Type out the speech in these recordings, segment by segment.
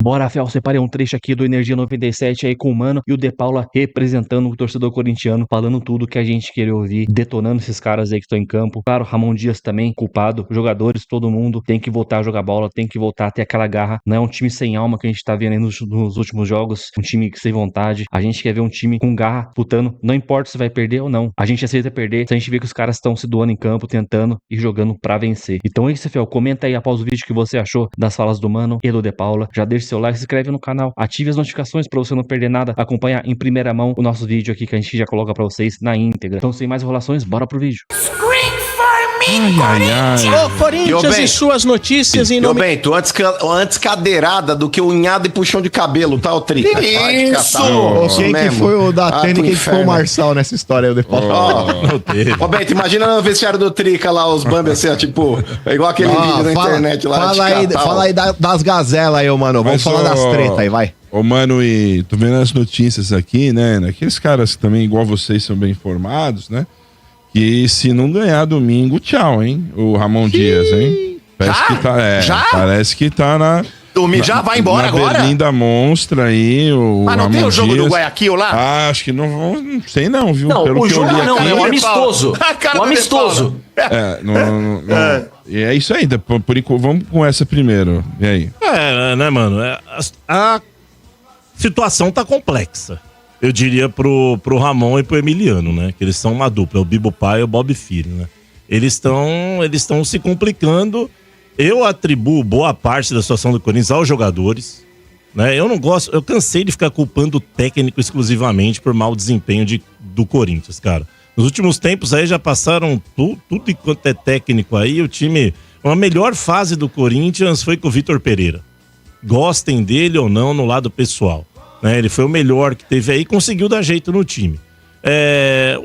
Bora, Rafael, separei um trecho aqui do Energia 97 aí com o Mano e o De Paula representando o torcedor corintiano, falando tudo que a gente queria ouvir, detonando esses caras aí que estão em campo. Claro, Ramon Dias também, culpado, jogadores, todo mundo tem que voltar a jogar bola, tem que voltar a ter aquela garra. Não é um time sem alma que a gente tá vendo aí nos últimos jogos, um time sem vontade. A gente quer ver um time com garra, disputando, não importa se vai perder ou não. A gente aceita perder se a gente vê que os caras estão se doando em campo, tentando e jogando pra vencer. Então é isso, Rafael, comenta aí após o vídeo que você achou das falas do Mano e do De Paula. Já deixa seu like, se inscreve no canal, ative as notificações pra você não perder nada, acompanhar em primeira mão o nosso vídeo aqui que a gente já coloca pra vocês na íntegra. Então sem mais enrolações, bora pro vídeo. Ô, Corinthians e suas notícias em nome... Bento, antes cadeirada do que unhado e puxão de cabelo, tá, ô Trica? Isso! Quem que foi o da Tênis, quem que foi o Marçal nessa história aí, o De Paula? Ô, Bento, imagina no vestiário do Trica lá, os Bambi assim, ó, tipo, é igual aquele vídeo na internet lá. Fala aí das gazelas aí, ô, mano. Vamos falar das tretas aí, vai. Ô, mano, e tô vendo as notícias aqui, né? Aqueles caras que também, igual vocês, são bem informados, né? Que se não ganhar domingo, tchau, hein? O Ramon Dias, hein? Parece que tá, já? Parece que tá na... Domingo já vai embora agora? Berlim da Monstra aí, o Mas não Ramon tem o jogo Dias. do Guayaquil lá? Ah, acho que não sei não, viu? Não, Pelo o que eu jogo li não, aqui, é um amistoso. O amistoso. E é isso aí, por enquanto, vamos com essa primeiro. E aí? né, mano? A situação tá complexa. Eu diria pro Ramon e pro Emiliano, né? Que eles são uma dupla, o Bibo Pai e o Bob Filho, né? Eles estão se complicando. Eu atribuo boa parte da situação do Corinthians aos jogadores, né? Eu cansei de ficar culpando o técnico exclusivamente por mau desempenho do Corinthians, cara. Nos últimos tempos aí já passaram tudo enquanto é técnico aí, o time... A melhor fase do Corinthians foi com o Vitor Pereira. Gostem dele ou não no lado pessoal. Ele foi o melhor que teve aí e conseguiu dar jeito no time.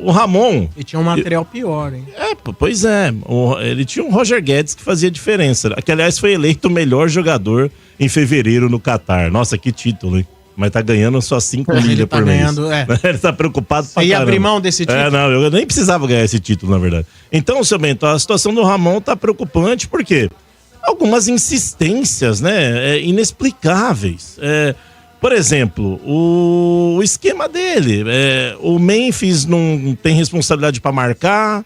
O Ramon... E tinha um material pior, hein? Pois é. Ele tinha um Roger Guedes que fazia diferença. Que, aliás, foi eleito o melhor jogador em fevereiro no Catar. Nossa, que título, hein? Mas tá ganhando só 5 milhas por mês. Ele tá preocupado pra caramba. Ia abrir mão desse título? Não, eu nem precisava ganhar esse título, na verdade. Então, seu Bento, a situação do Ramon tá preocupante porque algumas insistências, né? Inexplicáveis. Por exemplo, o esquema dele, o Memphis não tem responsabilidade para marcar,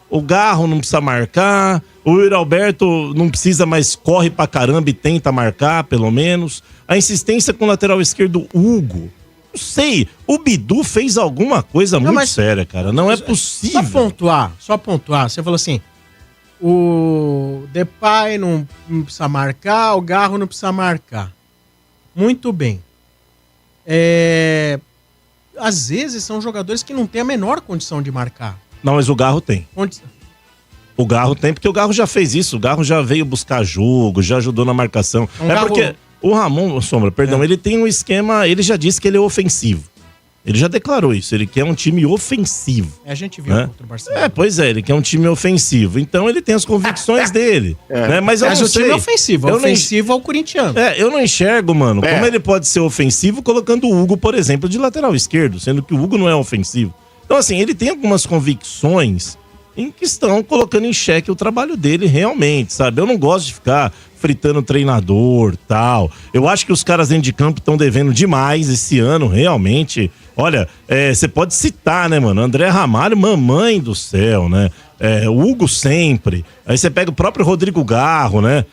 o Garro não precisa marcar, o Yuri Alberto não precisa, mas corre pra caramba e tenta marcar, pelo menos. A insistência com o lateral esquerdo Hugo. Não sei, o Bidu fez alguma coisa muito séria, cara. Não é possível. Só pontuar. Você falou assim, o Depay não precisa marcar, o Garro não precisa marcar. Muito bem. Às vezes são jogadores que não têm a menor condição de marcar. Não, mas o Garro tem. O Garro tem, porque o Garro já fez isso. O Garro já veio buscar jogo, já ajudou na marcação. Porque o Ramon, Sombra, perdão, ele tem um esquema... Ele já disse que ele é ofensivo. Ele já declarou isso. Ele quer um time ofensivo. A gente viu contra o Barcelona. Pois é, ele quer um time ofensivo. Então ele tem as convicções dele. Né? Mas o time é ofensivo. Ofensivo ao corintiano. Eu não enxergo, mano, como ele pode ser ofensivo colocando o Hugo, por exemplo, de lateral esquerdo, sendo que o Hugo não é ofensivo. Então, assim, ele tem algumas convicções em que estão colocando em xeque o trabalho dele realmente, sabe? Eu não gosto de ficar fritando treinador, tal. Eu acho que os caras dentro de campo estão devendo demais esse ano, realmente. Olha, você pode citar, né, mano? André Ramalho, mamãe do céu, né? O Hugo sempre. Aí você pega o próprio Rodrigo Garro, né?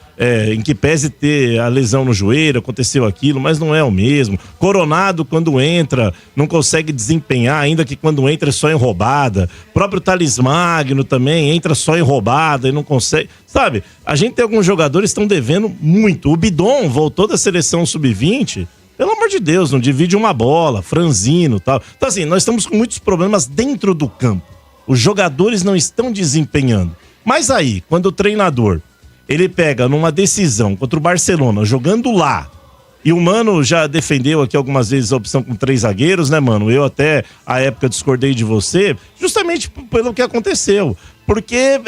Em que pese ter a lesão no joelho, aconteceu aquilo, mas não é o mesmo. Coronado, quando entra, não consegue desempenhar, ainda que quando entra é só em roubada. Próprio Thales Magno também entra só em roubada e não consegue. Sabe, a gente tem alguns jogadores que estão devendo muito. O Bidon voltou da seleção sub-20. Pelo amor de Deus, não divide uma bola, franzino e tal. Então, assim, nós estamos com muitos problemas dentro do campo. Os jogadores não estão desempenhando. Mas aí, quando o treinador, ele pega numa decisão contra o Barcelona, jogando lá, e o Mano já defendeu aqui algumas vezes a opção com 3 zagueiros, né, Mano? Eu até, à época, discordei de você, justamente pelo que aconteceu. Porque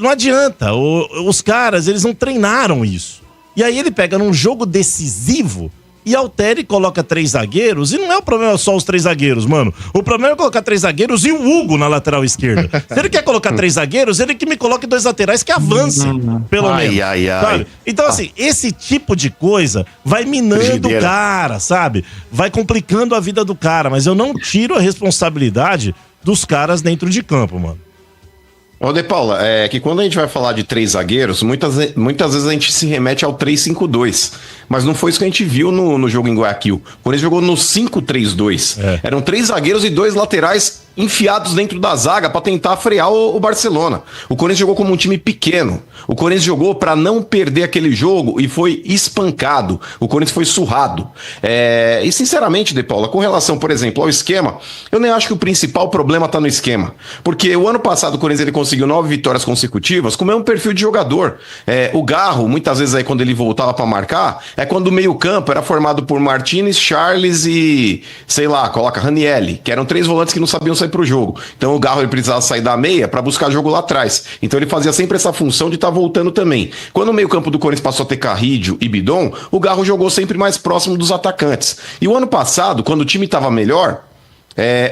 não adianta, os caras, eles não treinaram isso. E aí ele pega num jogo decisivo e altera e coloca 3 zagueiros, e não é o problema só os 3 zagueiros, mano. O problema é colocar 3 zagueiros e o Hugo na lateral esquerda. Se ele quer colocar 3 zagueiros, ele que me coloque 2 laterais que avancem, pelo menos. Sabe? Então, assim, esse tipo de coisa vai minando o cara, sabe? Vai complicando a vida do cara, mas eu não tiro a responsabilidade dos caras dentro de campo, mano. Ô, De Paula, é que quando a gente vai falar de 3 zagueiros, muitas vezes a gente se remete ao 3-5-2. Mas não foi isso que a gente viu no jogo em Guayaquil. Quando ele jogou no 5-3-2. Eram 3 zagueiros e 2 laterais enfiados dentro da zaga para tentar frear o Barcelona. O Corinthians jogou como um time pequeno. O Corinthians jogou para não perder aquele jogo e foi espancado. O Corinthians foi surrado. E sinceramente, De Paula, com relação, por exemplo, ao esquema, eu nem acho que o principal problema tá no esquema. Porque o ano passado o Corinthians ele conseguiu 9 vitórias consecutivas com o mesmo perfil de jogador. O Garro, muitas vezes aí quando ele voltava para marcar, quando o meio-campo era formado por Martinez, Charles e, sei lá, coloca Ranieri, que eram 3 volantes que não sabiam sair pro jogo. Então o Garro ele precisava sair da meia para buscar jogo lá atrás. Então ele fazia sempre essa função de estar voltando também. Quando o meio-campo do Corinthians passou a ter Carrídio e Bidon, o Garro jogou sempre mais próximo dos atacantes. E o ano passado, quando o time estava melhor,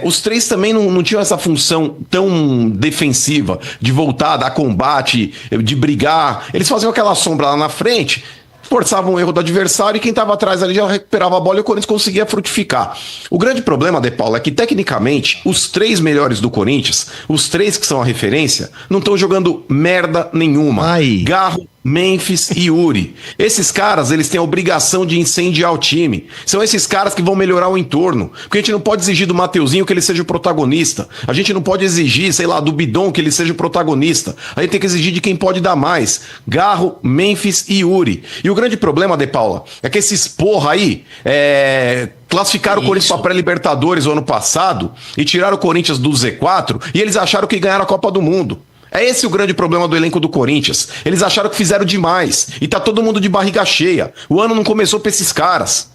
os 3 também não tinham essa função tão defensiva, de voltar, dar combate, de brigar. Eles faziam aquela sombra lá na frente, forçavam o erro do adversário e quem estava atrás ali já recuperava a bola e o Corinthians conseguia frutificar. O grande problema, De Paula, é que tecnicamente os 3 melhores do Corinthians, os 3 que são a referência, não estão jogando merda nenhuma. Garro, Memphis e Yuri. Esses caras, eles têm a obrigação de incendiar o time. São esses caras que vão melhorar o entorno. Porque a gente não pode exigir do Mateuzinho que ele seja o protagonista. A gente não pode exigir, sei lá, do Bidon que ele seja o protagonista. A gente tem que exigir de quem pode dar mais. Garro, Memphis e Yuri. E o grande problema, De Paula, é que esses porra aí classificaram o Corinthians para pré-Libertadores o ano passado e tiraram o Corinthians do Z4 e eles acharam que ganharam a Copa do Mundo. É esse o grande problema do elenco do Corinthians. Eles acharam que fizeram demais. E tá todo mundo de barriga cheia. O ano não começou pra esses caras.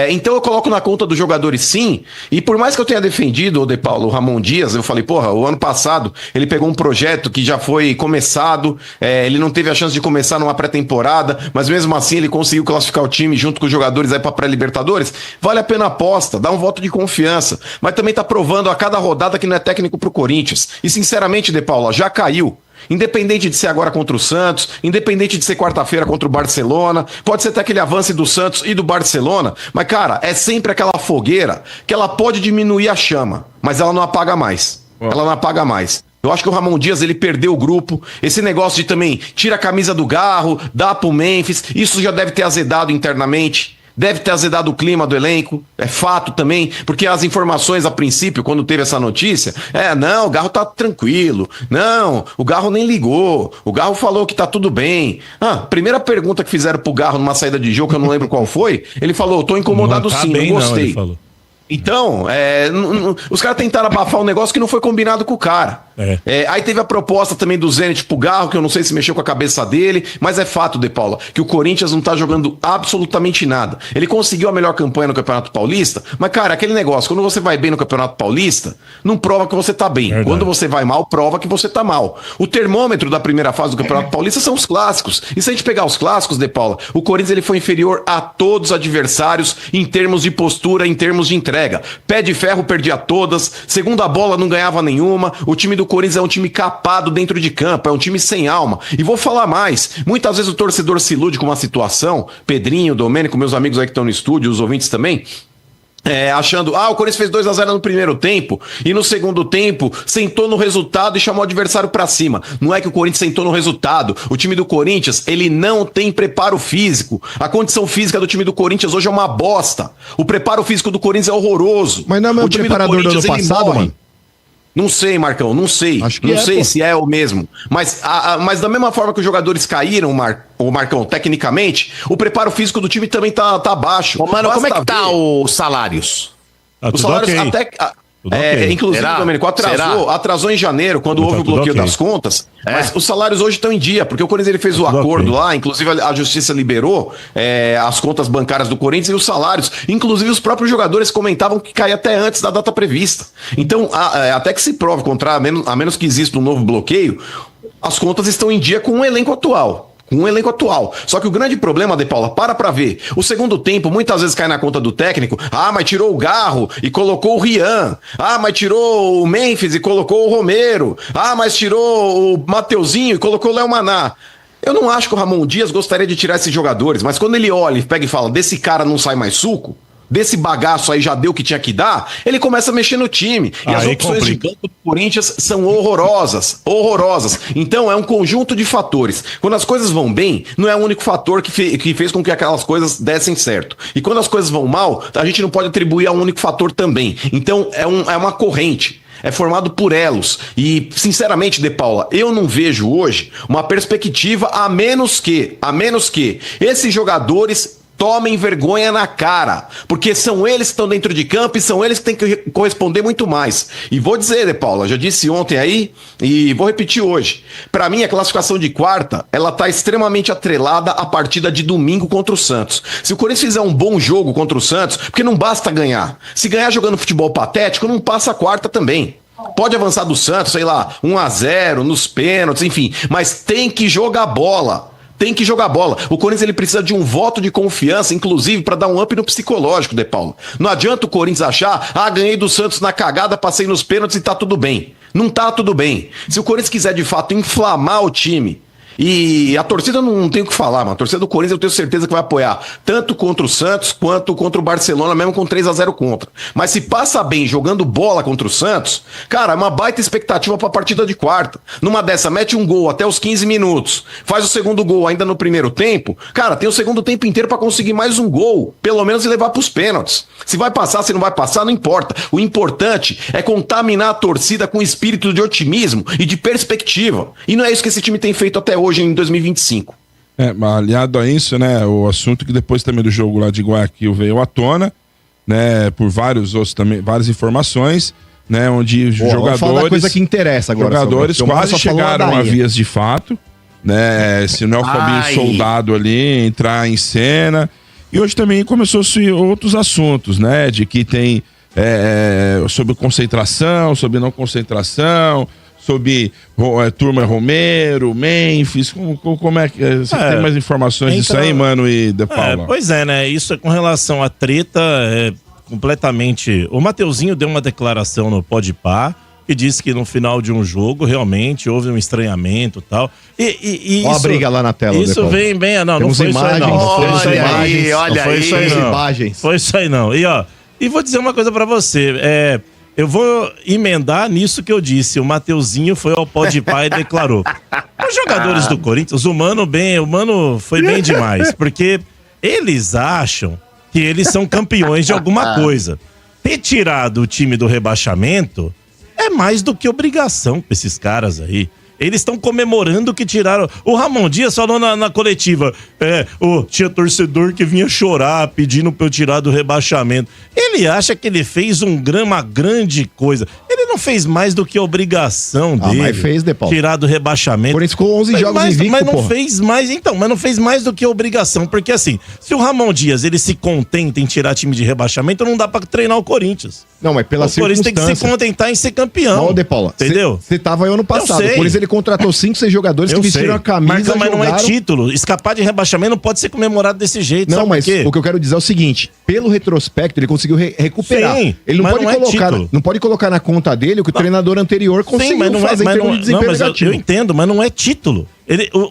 Então eu coloco na conta dos jogadores sim. E por mais que eu tenha defendido o De Paulo, o Ramon Dias, eu falei, porra, o ano passado ele pegou um projeto que já foi começado, ele não teve a chance de começar numa pré-temporada, mas mesmo assim ele conseguiu classificar o time junto com os jogadores aí pra pré-Libertadores. Vale a pena a aposta, dá um voto de confiança. Mas também tá provando a cada rodada que não é técnico pro Corinthians. E sinceramente, De Paulo, já caiu. Independente de ser agora contra o Santos, independente de ser quarta-feira contra o Barcelona, pode ser até aquele avance do Santos e do Barcelona, mas cara, é sempre aquela fogueira que ela pode diminuir a chama, mas ela não apaga mais. Ela não apaga mais. Eu acho que o Ramon Dias, ele perdeu o grupo. Esse negócio de também tira a camisa do Garro, dá pro Memphis, isso já deve ter azedado internamente. Deve ter azedado o clima do elenco, é fato também, porque as informações a princípio, quando teve essa notícia, não, o Garro tá tranquilo, não, o Garro nem ligou, o Garro falou que tá tudo bem. Primeira pergunta que fizeram pro Garro numa saída de jogo, que eu não lembro qual foi, ele falou, tô incomodado sim, não gostei. Ele falou. Então, os caras tentaram abafar um negócio que não foi combinado com o cara. Aí teve a proposta também do Zenit pro Garro, que eu não sei se mexeu com a cabeça dele, mas é fato, De Paula, que o Corinthians não tá jogando absolutamente nada. Ele conseguiu a melhor campanha no Campeonato Paulista, mas, cara, aquele negócio, quando você vai bem no Campeonato Paulista, não prova que você tá bem. Verdade. Quando você vai mal, prova que você tá mal. O termômetro da primeira fase do Campeonato Paulista são os clássicos. E se a gente pegar os clássicos, De Paula, o Corinthians ele foi inferior a todos os adversários em termos de postura, em termos de entrega. Pé de ferro perdia todas, segunda bola não ganhava nenhuma, o time do Corinthians é um time capado dentro de campo, é um time sem alma. E vou falar mais, muitas vezes o torcedor se ilude com uma situação, Pedrinho, Domênico, meus amigos aí que estão no estúdio, os ouvintes também, achando, o Corinthians fez 2-0 no primeiro tempo e no segundo tempo sentou no resultado e chamou o adversário pra cima. Não é que o Corinthians sentou no resultado. O time do Corinthians, ele não tem preparo físico. A condição física do time do Corinthians hoje é uma bosta. O preparo físico do Corinthians é horroroso. Mas não é o mesmo preparador do ano passado, mano? Não sei, Marcão, não sei. Acho que não sei se é o mesmo. Mas da mesma forma que os jogadores caíram, Marcão, tecnicamente, o preparo físico do time também tá abaixo. Mano, como é que tá os salários? Os salários até... inclusive, Domênico, atrasou em janeiro, quando houve o bloqueio das contas, mas os salários hoje estão em dia, porque o Corinthians ele fez o acordo lá, inclusive a Justiça liberou as contas bancárias do Corinthians e os salários, inclusive os próprios jogadores comentavam que caía até antes da data prevista. Então, até que se prove contrário, a menos que exista um novo bloqueio, as contas estão em dia com o elenco atual. Com o elenco atual. Só que o grande problema, De Paula, pra ver. O segundo tempo muitas vezes cai na conta do técnico. Ah, mas tirou o Garro e colocou o Rian. Ah, mas tirou o Memphis e colocou o Romero. Ah, mas tirou o Mateuzinho e colocou o Léo Maná. Eu não acho que o Ramon Dias gostaria de tirar esses jogadores, mas quando ele olha e pega e fala, desse cara não sai mais suco, desse bagaço aí já deu o que tinha que dar, ele começa a mexer no time. E as opções de campo do Corinthians são horrorosas. Então é um conjunto de fatores. Quando as coisas vão bem, não é o único fator que fez com que aquelas coisas dessem certo. E quando as coisas vão mal, a gente não pode atribuir a um único fator também. Então é uma corrente. É formado por elos. E, sinceramente, De Paula, eu não vejo hoje uma perspectiva a menos que esses jogadores tomem vergonha na cara, porque são eles que estão dentro de campo e são eles que têm que corresponder muito mais. E vou dizer, De Paula, já disse ontem aí e vou repetir hoje. Pra mim, a classificação de quarta, ela tá extremamente atrelada à partida de domingo contra o Santos. Se o Corinthians fizer um bom jogo contra o Santos, porque não basta ganhar. Se ganhar jogando futebol patético, não passa a quarta também. Pode avançar do Santos, sei lá, 1-0 nos pênaltis, enfim, mas tem que jogar bola. Tem que jogar bola. O Corinthians ele precisa de um voto de confiança, inclusive para dar um up no psicológico, De Paula. Não adianta o Corinthians achar, ganhei do Santos na cagada, passei nos pênaltis e tá tudo bem. Não tá tudo bem. Se o Corinthians quiser de fato inflamar o time, e a torcida não tem o que falar, mano. A torcida do Corinthians eu tenho certeza que vai apoiar tanto contra o Santos quanto contra o Barcelona, mesmo com 3-0 contra. Mas se passa bem jogando bola contra o Santos, cara, é uma baita expectativa pra partida de quarta. Numa dessa, mete um gol até os 15 minutos, faz o segundo gol ainda no primeiro tempo, cara, tem o segundo tempo inteiro pra conseguir mais um gol, pelo menos e levar pros pênaltis. Se vai passar, se não vai passar, não importa. O importante é contaminar a torcida com espírito de otimismo e de perspectiva. E não é isso que esse time tem feito até hoje em 2025. Aliado a isso, né, o assunto que depois também do jogo lá de Guayaquil veio à tona, né, por vários outros também, várias informações, né, onde os jogadores... Vamos falar coisa que interessa agora. Jogadores quase chegaram a vias de fato, né, se não é o Fabinho Soldado ali, entrar em cena. E hoje também começou-se outros assuntos, né, de que tem sobre concentração, sobre não concentração, sobre turma Romero, Memphis, como é que... Você tem mais informações disso aí, mano, e De Paula? Pois é, né? Isso é com relação à treta, completamente... O Mateuzinho deu uma declaração no Podpah e disse que no final de um jogo, realmente, houve um estranhamento e tal. E olha a briga lá na tela. Isso vem bem... Não, não foi imagens, isso aí, não. Olha aí. Foi isso aí, não. E vou dizer uma coisa pra você, eu vou emendar nisso que eu disse. O Mateuzinho foi ao Podpah e declarou. Os jogadores do Corinthians, o Mano foi bem demais, porque eles acham que eles são campeões de alguma coisa. Ter tirado o time do rebaixamento é mais do que obrigação pra esses caras aí. Eles estão comemorando que tiraram... O Ramon Dias falou na coletiva, tinha torcedor que vinha chorar pedindo pra eu tirar do rebaixamento. Ele acha que ele fez uma grande coisa. Ele não fez mais do que a obrigação dele. Mas fez, De Paula. Tirar do rebaixamento. Por isso ficou 11 jogos invicto, mas não fez mais, mas não fez mais do que a obrigação. Porque assim, se o Ramon Dias, ele se contenta em tirar time de rebaixamento, não dá pra treinar o Corinthians. Não, mas pela circunstância. O Corinthians tem que se contentar em ser campeão. Não, De Paula. Entendeu? Você tava aí ano passado. Por isso ele contratou 5, 6 jogadores que vestiram a camisa, mas não é título. Escapar de rebaixamento não pode ser comemorado desse jeito. Não, mas o que eu quero dizer é o seguinte: pelo retrospecto, ele conseguiu recuperar. Sim, ele não pode colocar na conta dele o que o treinador anterior conseguiu fazer em termos de desempenho negativo. Eu entendo, mas não é título.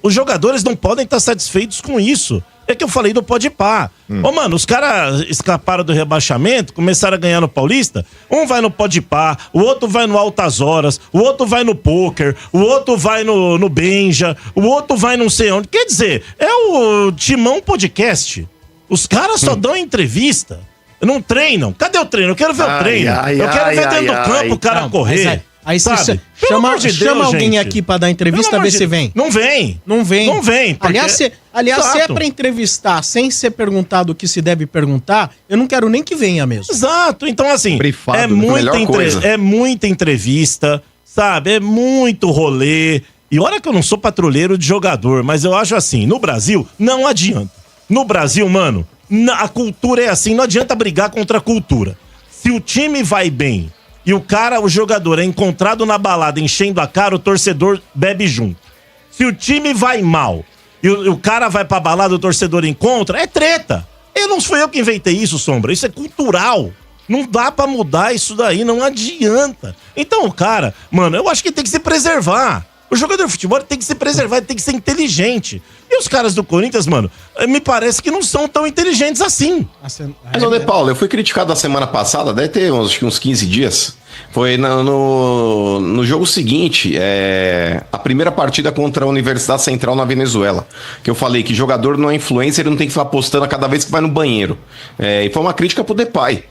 Os jogadores não podem estar satisfeitos com isso. É que eu falei do Podpah. Mano, os caras escaparam do rebaixamento, começaram a ganhar no Paulista. Um vai no Podpah, o outro vai no Altas Horas, o outro vai no Poker, o outro vai no Benja, o outro vai não sei onde. Quer dizer, é o Timão Podcast. Os caras só dão entrevista, não treinam. Cadê o treino? Eu quero ver o treino. Eu quero ver dentro do campo o cara correr. Aí você chama alguém aqui pra dar entrevista, ver se vem. Não vem. Porque... Aliás, se é pra entrevistar sem ser perguntado o que se deve perguntar, eu não quero nem que venha mesmo. Exato. Então, assim, Brifado, é muita entrevista, sabe? É muito rolê. E olha que eu não sou patrulheiro de jogador, mas eu acho assim, no Brasil, não adianta. No Brasil, mano, a cultura é assim, não adianta brigar contra a cultura. Se o time vai bem e o jogador é encontrado na balada enchendo a cara, o torcedor bebe junto. Se o time vai mal e o cara vai pra balada, o torcedor encontra, é treta. Não fui eu que inventei isso, Sombra. Isso é cultural. Não dá pra mudar isso daí, não adianta. Então o cara, mano, eu acho que tem que se preservar. O jogador de futebol tem que se preservar, tem que ser inteligente. E os caras do Corinthians, mano, me parece que não são tão inteligentes assim. Mas, De Paulo, eu fui criticado na semana passada, deve ter acho que uns 15 dias. Foi no jogo seguinte, a primeira partida contra a Universidade Central na Venezuela. Que eu falei que jogador não é influencer, ele não tem que ficar postando a cada vez que vai no banheiro. E foi uma crítica pro Depay.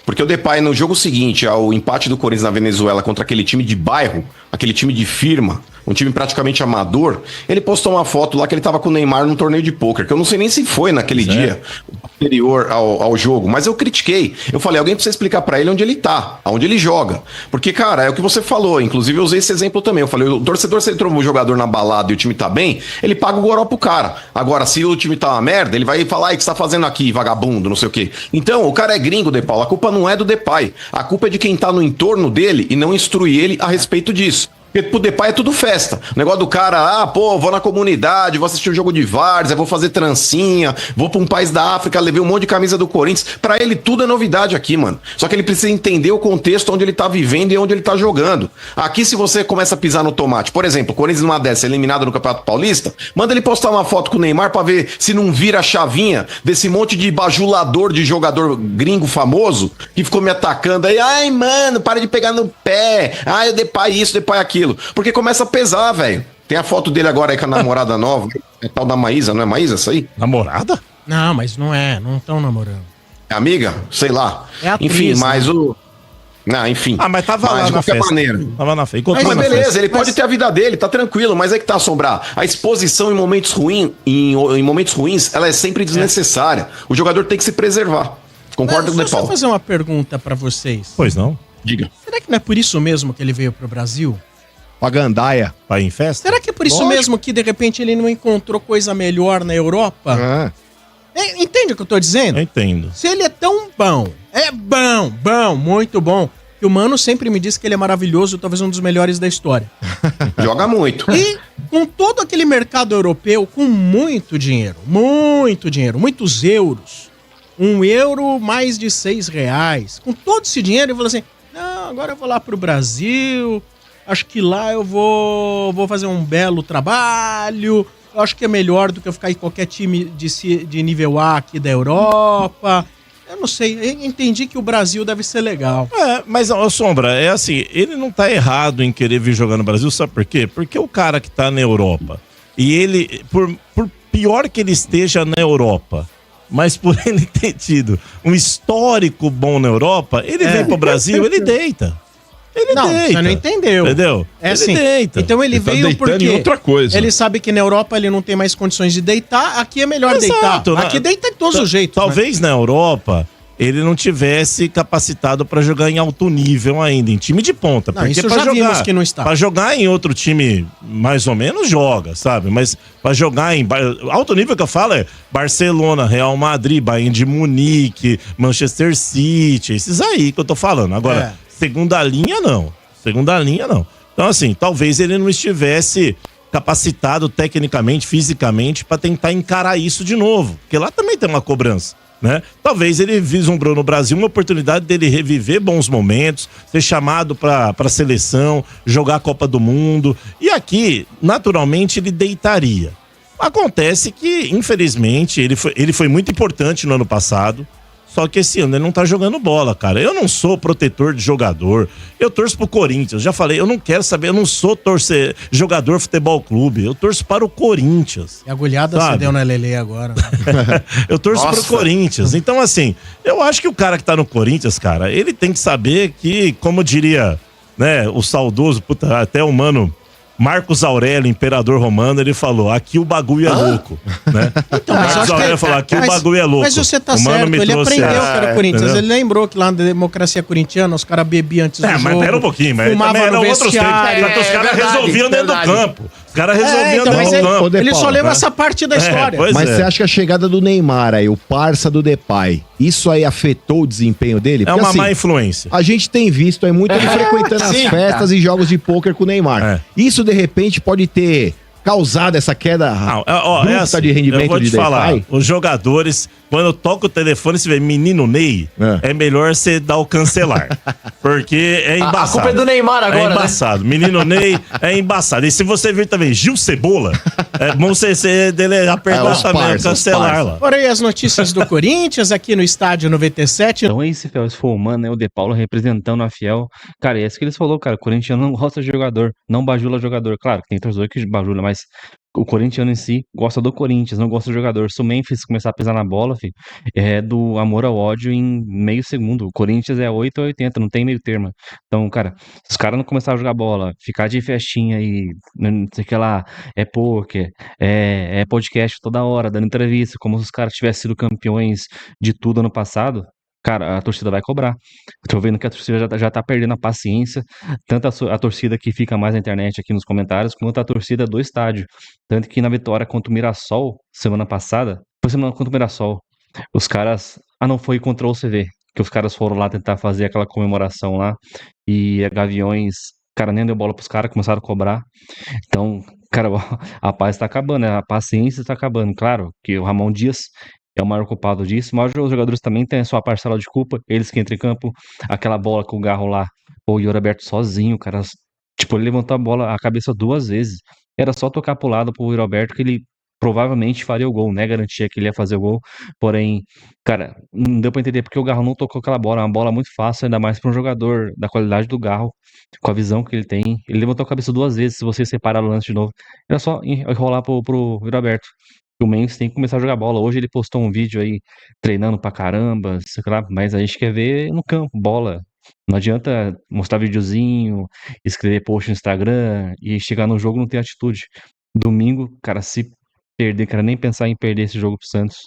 Porque o Depay, no jogo seguinte, ao empate do Corinthians na Venezuela contra aquele time de bairro, aquele time de firma, um time praticamente amador, ele postou uma foto lá que ele tava com o Neymar num torneio de pôquer, que eu não sei nem se foi naquele dia anterior ao jogo, mas eu critiquei. Eu falei, alguém precisa explicar pra ele onde ele tá, aonde ele joga. Porque, cara, é o que você falou, inclusive eu usei esse exemplo também. Eu falei, o torcedor, se ele tromba um jogador na balada e o time tá bem, ele paga o goró pro cara. Agora, se o time tá uma merda, ele vai falar, o que você tá fazendo aqui, vagabundo, não sei o quê. Então, o cara é gringo, De Paulo, a culpa não é do Depay, a culpa é de quem tá no entorno dele e não instrui ele a respeito disso. Porque pro Depay é tudo festa. O negócio do cara, vou na comunidade, vou assistir um jogo de várzea, vou fazer trancinha, vou pra um país da África, levei um monte de camisa do Corinthians. Pra ele tudo é novidade aqui, mano. Só que ele precisa entender o contexto onde ele tá vivendo e onde ele tá jogando. Aqui, se você começa a pisar no tomate, por exemplo, o Corinthians numa dessa, eliminado no Campeonato Paulista, manda ele postar uma foto com o Neymar pra ver se não vira a chavinha desse monte de bajulador de jogador gringo famoso que ficou me atacando aí. Ai, mano, para de pegar no pé. Ai, o Depay isso, Depay aquilo. Porque começa a pesar, velho. Tem a foto dele agora aí com a namorada nova. É tal da Maísa, não é Maísa isso aí? Namorada? Não, mas não estão namorando. É amiga? Sei lá. É atriz, enfim, mas né? enfim. Mas tava lá de na qualquer festa. maneira. Tava na festa. Mas beleza, ele pode ter a vida dele, tá tranquilo, mas é que tá, Sombrar. A exposição em momentos ruins, ela é sempre desnecessária. O jogador tem que se preservar. Concorda com o De Paulo? Deixa eu fazer uma pergunta pra vocês. Pois não. Diga. Será que não é por isso mesmo que ele veio pro Brasil? Pra gandaia. Pra ir em festa? Será que é por isso mesmo que, de repente, ele não encontrou coisa melhor na Europa? Entende o que eu tô dizendo? Eu entendo. Se ele é tão bom, muito bom, que o Mano sempre me disse que ele é maravilhoso, talvez um dos melhores da história. Joga muito. E com todo aquele mercado europeu, com muito dinheiro, muitos euros, €1 mais de R$6, com todo esse dinheiro, ele falou assim, não, agora eu vou lá pro Brasil, acho que lá eu vou fazer um belo trabalho, eu acho que é melhor do que eu ficar em qualquer time de nível A aqui da Europa. Eu não sei, eu entendi que o Brasil deve ser legal. Mas, Sombra, é assim, ele não tá errado em querer vir jogar no Brasil, sabe por quê? Porque o cara que tá na Europa, e ele, por pior que ele esteja na Europa, mas por ele ter tido um histórico bom na Europa, ele vem pro Brasil, ele deita. Ele deita. Você não entendeu. Entendeu? É assim, deita. Então ele veio porque outra coisa. Ele sabe que na Europa ele não tem mais condições de deitar, aqui é melhor deitar. Aqui deita de todos os jeitos. Talvez na Europa ele não tivesse capacitado pra jogar em alto nível ainda, em time de ponta. Não, isso já vimos que não está. Pra jogar em outro time, mais ou menos, joga, sabe? Mas pra jogar em alto nível que eu falo é Barcelona, Real Madrid, Bayern de Munique, Manchester City, esses aí que eu tô falando. Agora, segunda linha, não. Então, assim, talvez ele não estivesse capacitado tecnicamente, fisicamente, pra tentar encarar isso de novo. Porque lá também tem uma cobrança, né? Talvez ele vislumbrou no Brasil uma oportunidade dele reviver bons momentos, ser chamado pra seleção, jogar a Copa do Mundo. E aqui, naturalmente, ele deitaria. Acontece que, infelizmente, ele foi muito importante no ano passado. Só que esse ano ele não tá jogando bola, cara. Eu não sou protetor de jogador. Eu torço pro Corinthians. Já falei, eu não quero saber, eu não sou jogador futebol clube. Eu torço para o Corinthians. E a agulhada você deu na Lelê agora. Eu torço pro Corinthians. Então, assim, eu acho que o cara que tá no Corinthians, cara, ele tem que saber que, como diria, né, o saudoso, até o mano Marcos Aurélio, imperador romano, ele falou, aqui o bagulho é louco, né? Então, Marcos Aurélio falou, aqui o bagulho é louco. Mas você tá certo, ele aprendeu que era Corinthians. Entendeu? Ele lembrou que lá na democracia corintiana os caras bebiam antes do jogo. Mas pera um pouquinho, mas também eram outros tempos. Os caras resolviam dentro do campo. Os caras resolviam dentro do campo. Ele só lembra essa parte da história. Mas você acha que a chegada do Neymar aí, o parça do Depay, isso aí afetou o desempenho dele? Porque, uma má influência. A gente tem visto aí muito ele frequentando as festas e jogos de pôquer com o Neymar. Isso, de repente, pode ter causado essa queda assim, de rendimento eu vou te de falar, DeFi? os jogadores, quando toca o telefone, se vê menino Ney, é melhor você dar o cancelar. Porque é embaçado. A culpa é do Neymar agora, é embaçado. Né? Menino Ney é embaçado. E se você vir também Gil Cebola, é bom você apertar também, cancelar lá. Porém, as notícias do Corinthians aqui no Estádio 97. Então é isso, Fiel. Se for humano, né? O De Paulo representando a Fiel. Cara, é isso que eles falaram, cara. O corintiano não gosta de jogador, não bajula jogador. Claro, tem torcedor que bajula, mas o corintiano em si gosta do Corinthians, não gosta do jogador. Se o Memphis começar a pisar na bola, filho, é do amor ao ódio em meio segundo. O Corinthians é 8 ou 80, não tem meio termo. Então, cara, se os caras não começarem a jogar bola, ficar de festinha e não sei o que lá, é poker, é podcast toda hora, dando entrevista, como se os caras tivessem sido campeões de tudo ano passado, cara, a torcida vai cobrar. Tô vendo que a torcida já tá perdendo a paciência, tanto a torcida que fica mais na internet aqui nos comentários, quanto a torcida do estádio. Tanto que na vitória contra o Mirassol, semana passada, foi semana contra o Mirassol, os caras... Ah, não, foi contra o CV, que os caras foram lá tentar fazer aquela comemoração lá, e a Gaviões, cara, nem deu bola pros caras, começaram a cobrar. Então, cara, a paz tá acabando, né? A paciência tá acabando. Claro que o Ramon Dias é o maior culpado disso, mas os jogadores também têm a sua parcela de culpa, eles que entram em campo, aquela bola com o Garro lá, o Yuri Alberto sozinho, cara, tipo, ele levantou a bola, a cabeça 2 vezes, era só tocar pro lado pro Yuri Alberto que ele provavelmente faria o gol, né, garantia que ele ia fazer o gol, porém, cara, não deu pra entender porque o Garro não tocou aquela bola, é uma bola muito fácil, ainda mais pra um jogador da qualidade do Garro, com a visão que ele tem, ele levantou a cabeça 2 vezes, se você separar o lance de novo, era só enrolar pro Yuri Alberto. O Memphis tem que começar a jogar bola. Hoje ele postou um vídeo aí treinando pra caramba, sei lá, mas a gente quer ver no campo, bola. Não adianta mostrar videozinho, escrever post no Instagram e chegar no jogo não ter atitude. Domingo, cara, se perder, cara, nem pensar em perder esse jogo pro Santos,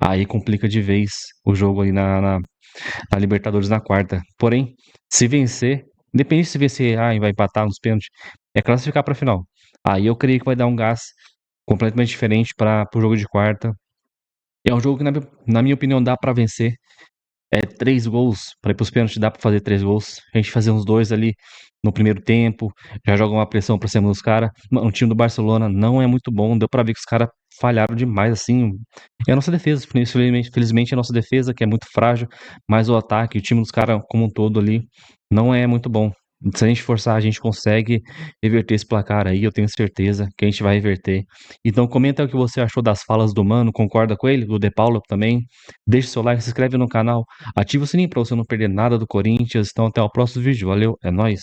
aí complica de vez o jogo aí na Libertadores na quarta. Porém, se vencer, independente se vencer, vai empatar nos pênaltis, é classificar pra final. Aí eu creio que vai dar um gás completamente diferente para o jogo de quarta. É um jogo que, na minha opinião, dá para vencer. 3 gols, para ir pros pênaltis, dá para fazer 3 gols. A gente fazer uns 2 ali no primeiro tempo, já joga uma pressão pra cima dos caras. O time do Barcelona não é muito bom, deu pra ver que os caras falharam demais, assim. É a nossa defesa, felizmente a nossa defesa, que é muito frágil, mas o ataque, o time dos caras como um todo ali, não é muito bom. Se a gente forçar, a gente consegue reverter esse placar aí, eu tenho certeza que a gente vai reverter. Então comenta o que você achou das falas do Mano, concorda com ele, do De Paulo também. Deixa o seu like, se inscreve no canal, ativa o sininho pra você não perder nada do Corinthians. Então até o próximo vídeo, valeu, é nóis.